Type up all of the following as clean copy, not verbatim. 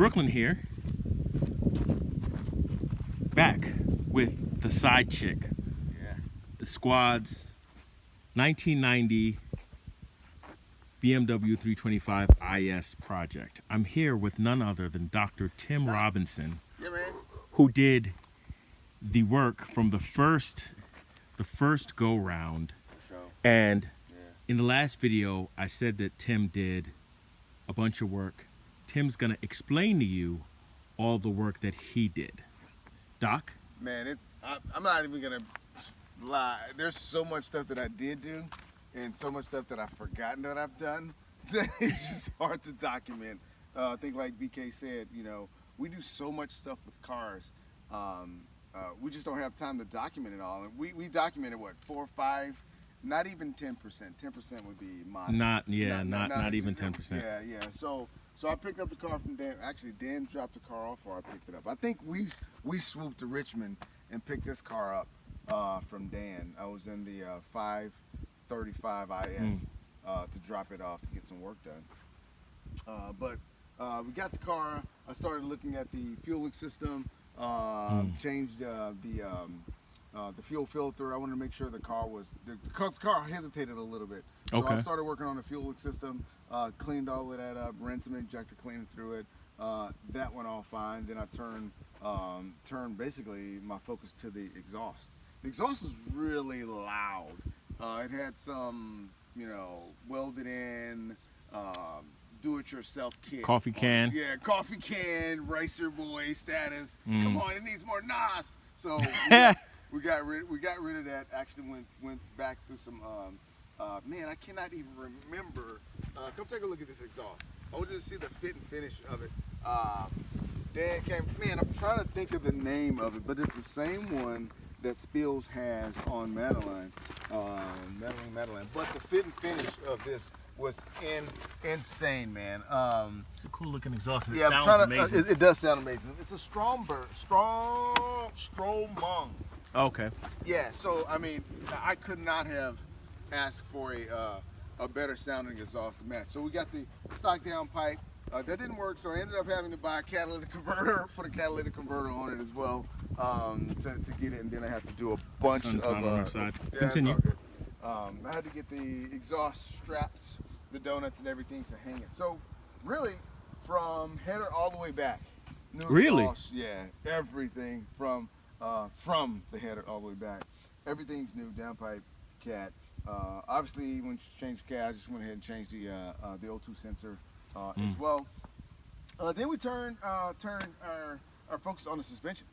Brooklyn here, back with the Side Chick, the squad's 1990 BMW 325 IS project. I'm here with none other than Dr. Tim Robinson, who did the work from the first go round. And in the last video, I said that Tim did a bunch of work. Tim's gonna explain to you all the work that he did. Doc? Man, I'm not even gonna lie. There's so much stuff that I did do and so much stuff that I've forgotten that I've done that it's just hard to document. I think like BK said, you know, we do so much stuff with cars. We just don't have time to document it all. And we documented what, 4 or 5, not even 10%. 10% would be modest. Not even 10%. Yeah. So I picked up the car from Dan. Actually, Dan dropped the car off, or I picked it up. I think we swooped to Richmond and picked this car up from Dan. I was in the 535 IS to drop it off to get some work done. But we got the car. I started looking at the fueling system. Changed the fuel filter. I wanted to make sure the car hesitated a little bit. So Okay. I started working on the fueling system, cleaned all of that up, ran some injector cleaning through it. That went all fine. Then I turned basically my focus to the exhaust. The exhaust was really loud. It had some, you know, welded in, do-it-yourself kit. Coffee can. Yeah, coffee can, racer boy status. Come on, it needs more NOS. So we got rid of that. Actually went back through some. Man, I cannot even remember. Come take a look at this exhaust. I want you to see the fit and finish of it. Dan came. Man, I'm trying to think of the name of it, but it's the same one that Spills has on Madeline. Madeline. But the fit and finish of this was insane, man. It's a cool looking exhaust. And Yeah, it sounds amazing. It does sound amazing. It's a Stromberg. Okay. Yeah, so I mean, I could not have asked for a better sounding exhaust to match. So we got the stock downpipe. That didn't work, so I ended up having to buy a catalytic converter, put a catalytic converter on it as well to get it, and then I had to do a bunch of. On our side. Yeah, Continue. it's all good. I had to get the exhaust straps, the donuts, and everything to hang it. So really, from header all the way back. New Really? exhaust, yeah, everything from the header all the way back. Everything's new, downpipe, cat. Obviously, when you change cat, I just went ahead and changed the O2 sensor as well. Then we turned our focus on the suspension.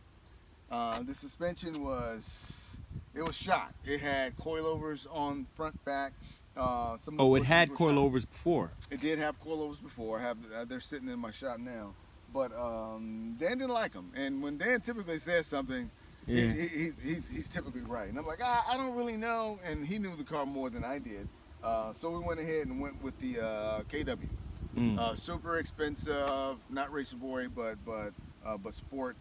The suspension was shot. It had coilovers on front, back. It had coilovers before. It did have coilovers before. They're sitting in my shop now. But Dan didn't like them. And when Dan typically says something, he's typically right. And I'm like, I don't really know. And he knew the car more than I did. So we went ahead and went with the KW. Super expensive, not racer boy, but sport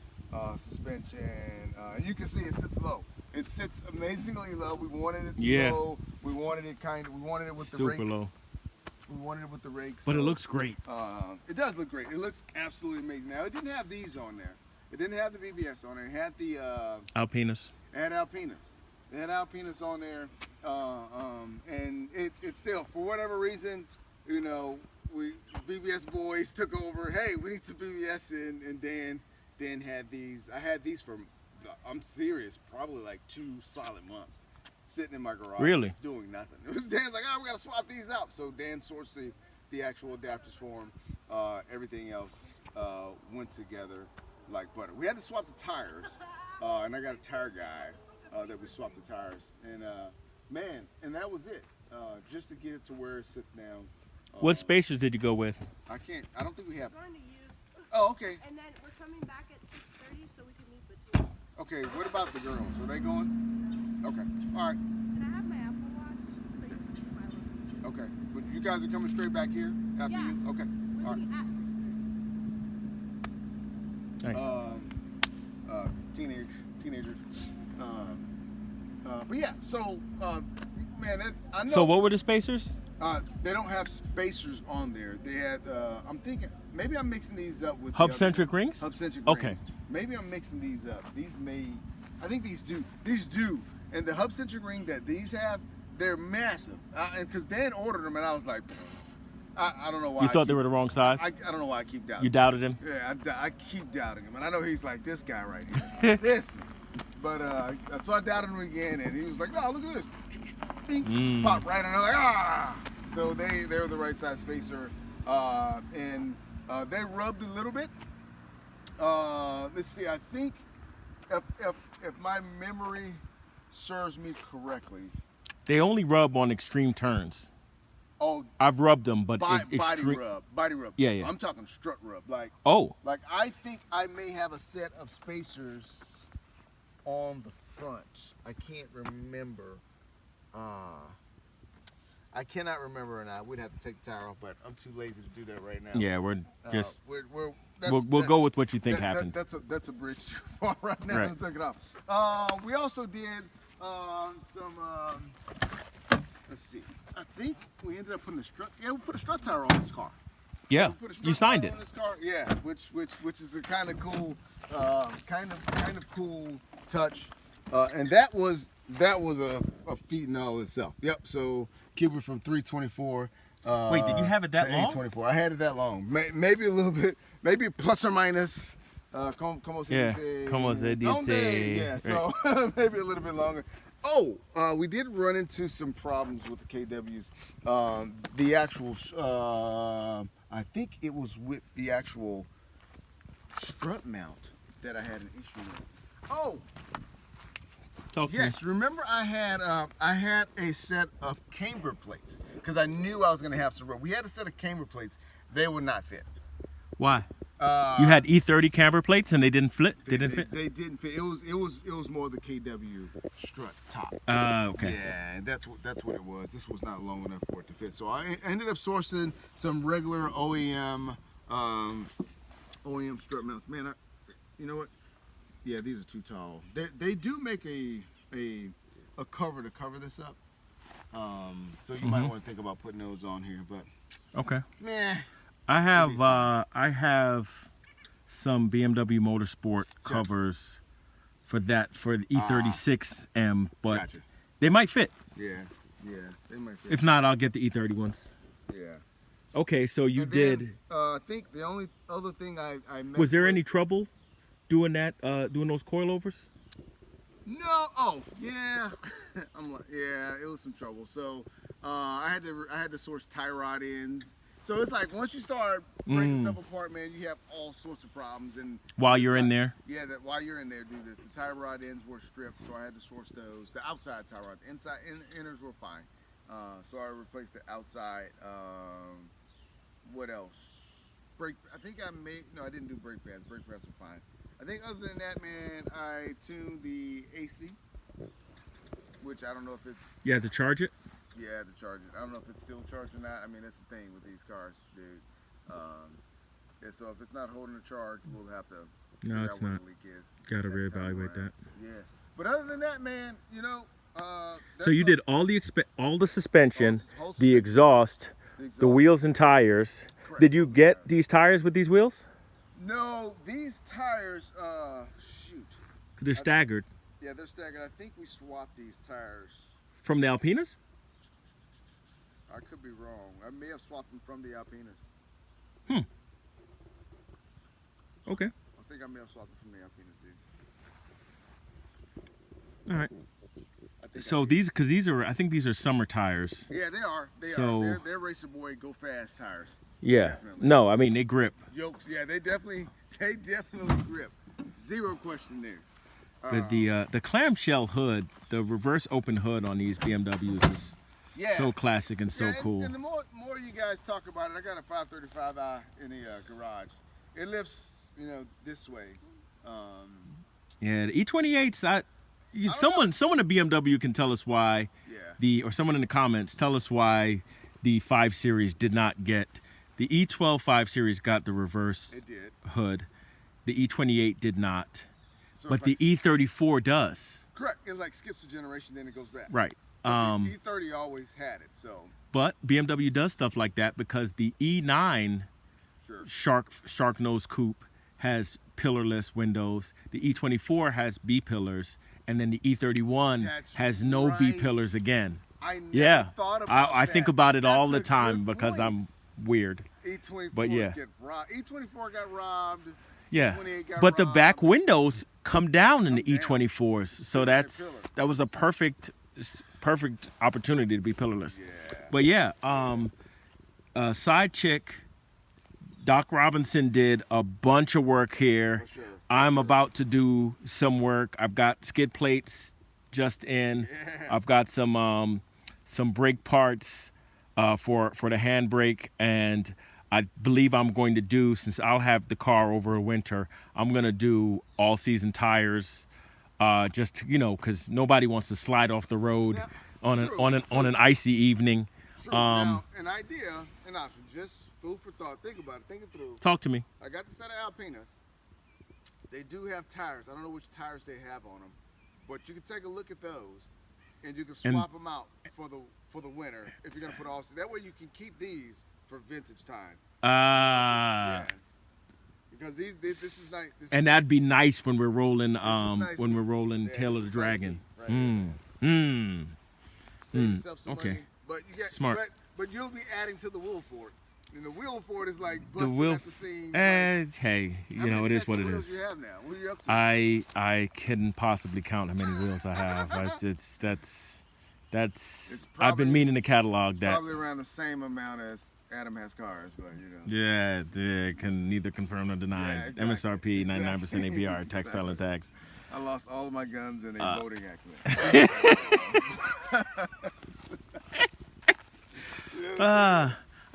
suspension. You can see it sits low. It sits amazingly low. We wanted it low. We wanted it with the rake. Super low. We wanted it with the rake. But so, it looks great. It does look great. It looks absolutely amazing. Now, it didn't have these on there. It didn't have the BBS on there. It had the Alpinas. It had Alpinas. It had Alpinas on there, and it still, for whatever reason, you know, we BBS boys took over. Hey, we need some BBS and Dan had these. I had these for, I'm serious, probably like 2 solid months, sitting in my garage, Really? just doing nothing. It was Dan's like, we gotta swap these out. So Dan sourced the actual adapters for them. Everything else went together like butter. We had to swap the tires, and I got a tire guy that we swapped the tires, and man, and that was it. Just to get it to where it sits now. What spacers did you go with? I don't think we have. We're going to you. Oh, okay. And then we're coming back at 6:30 so we can meet with you. Okay, what about the girls? Are they going? Okay, all right. And I have my Apple Watch so you can check my location. Okay, but you guys are coming straight back here after Yeah. you? Okay, We're all right. leaving at 6:30. Nice. Teenagers. But yeah, so man, I know. So what were the spacers? They don't have spacers on there. They had. I'm thinking maybe I'm mixing these up with Hub-centric rings? Hub-centric Okay. rings. Maybe I'm mixing these up. I think these do. And the hub-centric ring that these have, they're massive. Because Dan ordered them, and I was like, I don't know why. You thought they were the wrong size? I don't know why I keep doubting. You doubted him? Yeah, I keep doubting him, and I know he's like this guy right here, this one. But so I doubted him again, and he was like, "No, look at this." Bing, pop right, and I'm like, ah. So they were the right size spacer, and they rubbed a little bit. Let's see. I think if my memory serves me correctly, They only rub on extreme turns. oh, I've rubbed them, but body extreme. rub. Yeah, yeah. I'm talking strut rub. Like I think I may have a set of spacers on the front. I can't remember. I cannot remember, and I would have to take the tire off, but I'm too lazy to do that right now. Yeah, we're just. We'll go with what you think happened. That's a bridge too far right now. Right. To take it off. We also did some. Let's see. I think we ended up putting the strut. Yeah, we put a strut tire on this car. Yeah, We put a strut you signed tire it. on this car. Yeah, which is a kind of cool, kind of cool touch. And that was a feat in all itself. Yep. So keep it from 324. Wait, did you have it that to long? 824. I had it that long. Maybe a little bit. Maybe plus or minus. Como se Yeah, dice. como se Donde? dice. Yeah. So maybe a little bit longer. Oh, we did run into some problems with the KWs. The actual, I think it was with the actual strut mount that I had an issue with. Oh, Talk to yes. me. Remember I had a set of camber plates because I knew I was gonna have some rub. We had a set of camber plates. They would not fit. Why? You had E30 camber plates and they didn't fit. They didn't fit. They didn't fit. It was more the KW strut top. Okay. Yeah, and that's what it was. This was not long enough for it to fit. So I ended up sourcing some regular OEM strut mounts. Man, you know what? Yeah, these are too tall. They do make a cover to cover this up. So you might want to think about putting those on here, but Okay. meh. I have some BMW Motorsport covers for the E36M, but Gotcha. they might fit. Yeah, they might fit. If not, I'll get the E30 ones. Yeah. Okay, so you And then, did. I think the only other thing I messed Was there with- any trouble doing that? Doing those coilovers? No. Oh, yeah. I'm like, yeah, it was some trouble. So I had to source tie rod ends. So it's like once you start breaking stuff apart, man, you have all sorts of problems. And While you're in there? Yeah, that while you're in there, do this. The tie rod ends were stripped, so I had to source those. The outside tie rod, inside inners were fine. So I replaced the outside. What else? I didn't do brake pads. Brake pads were fine. I think other than that, man, I tuned the AC, which I don't know if it. You had to charge it? Yeah, to charge it. I don't know if it's still charged or not. I mean, that's the thing with these cars, dude. Yeah, so if it's not holding a charge, we'll have to figure No, out it's what not. the leak is. Got to next time reevaluate around. that. Yeah, but other than that, man, you know. So you did all the suspension, whole the exhaust, the wheels and tires. Correct. Did you get these tires with these wheels? No, these tires. Shoot. They're staggered. Yeah, they're staggered. I think we swapped these tires. From the Alpinas? I could be wrong. I may have swapped them from the Alpinas. Okay. I think I may have swapped them from the Alpinas, dude. All right. I think So I did. I think these are summer tires. Yeah, they are. So- They're Racer Boy Go Fast tires. Yeah. Definitely. No, I mean they grip. Yokes. Yeah, they definitely grip. Zero question there. The clamshell hood, the reverse open hood on these BMWs is Yeah. so classic and so Yeah, cool. And the more you guys talk about it, I got a 535i in the garage. It lifts, this way. Yeah, the E28s. Someone at BMW can tell us why or someone in the comments tell us why the 5 Series did not get the E12 5 Series got the reverse It did. hood. The E28 did not, So but it's the like, E34 does. correct. It like skips a generation, then it goes back. Right. But the E30 always had it. So But BMW does stuff like that because the E9 shark nose coupe has pillarless windows. The E24 has B pillars, and then the E31 has no B pillars again. I never thought about I that. think about it all the That's a time good because point. I'm weird. E24 But yeah. get robbed. E24 got robbed. Yeah, E28 got but the robbed. back windows come down in the Come down. E24s, so Pillar by that was a perfect opportunity to be pillarless. Yeah. But yeah, Side Chick, Doc Robinson did a bunch of work here. For sure. I'm about to do some work. I've got skid plates just in. Yeah. I've got some brake parts for the handbrake, and I believe I'm going to do, since I'll have the car over the winter, I'm gonna do all season tires, just because nobody wants to slide off the road Yeah, on an icy evening. True. Now, an idea, an option, just food for thought. Think about it. Think it through. Talk to me. I got the set of Alpinas. They do have tires. I don't know which tires they have on them, but you can take a look at those, and you can swap them out for the winter if you're gonna put all. That way you can keep these for vintage time. Yeah. Because this is nice. And that'd be nice when we're rolling nice, when man. we're rolling Yeah, Tail of the right Dragon. here. Save yourself some Okay. money. But you get Smart. But you'll be adding to the wheel for it. And the wheel for it is like The busting wheel, at the seams. hey, How many it is sets what of it wheels is. You have now? What are you up to? I couldn't possibly count how many wheels I have. That's It's I've been probably- meaning to catalog that. Probably around the same amount as Adam has cars, but Yeah, can neither confirm nor deny. Yeah, exactly. MSRP, 99% APR, textile and tags. I lost all of my guns in a boating accident.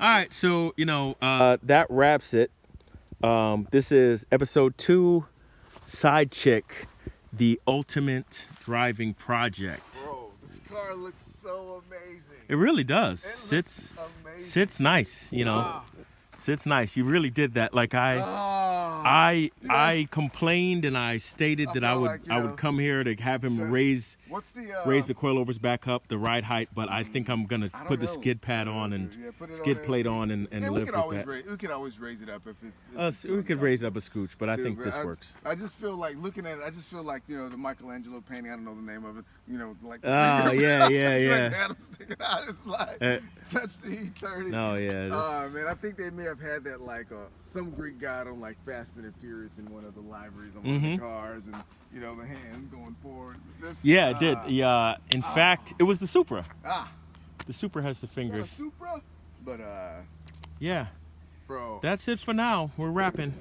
All right, so that wraps it. This is episode 2, Side Chick, the ultimate driving project. Bro, this car looks so amazing. It really does. It Sits looks amazing. sits nice, Wow. Sits nice. You really did that. Like I complained and I stated that I felt would like, I would come here to have him raise What's the the coilovers back up, the ride height, but I think I'm gonna I don't put the know. skid pad on and put it skid on plate there. on and Yeah, we live could with always that. we could always raise it up if it's. We could raise up a scooch, but I think Dude, this works. I just feel like looking at it. I just feel like the Michelangelo painting. I don't know the name of it. Like. Oh, yeah, it's yeah. Like Adam sticking out. It's like touch the E30. No, yeah. Oh man, I think they may have had that like some Greek god on like Fast and Furious in one of the libraries on one of the cars, and the hand going forward. Yeah, it did. Yeah, in fact, it was the Supra. Ah, The Supra has the not a fingers. Supra, but Yeah, bro. that's it for now. We're wrapping.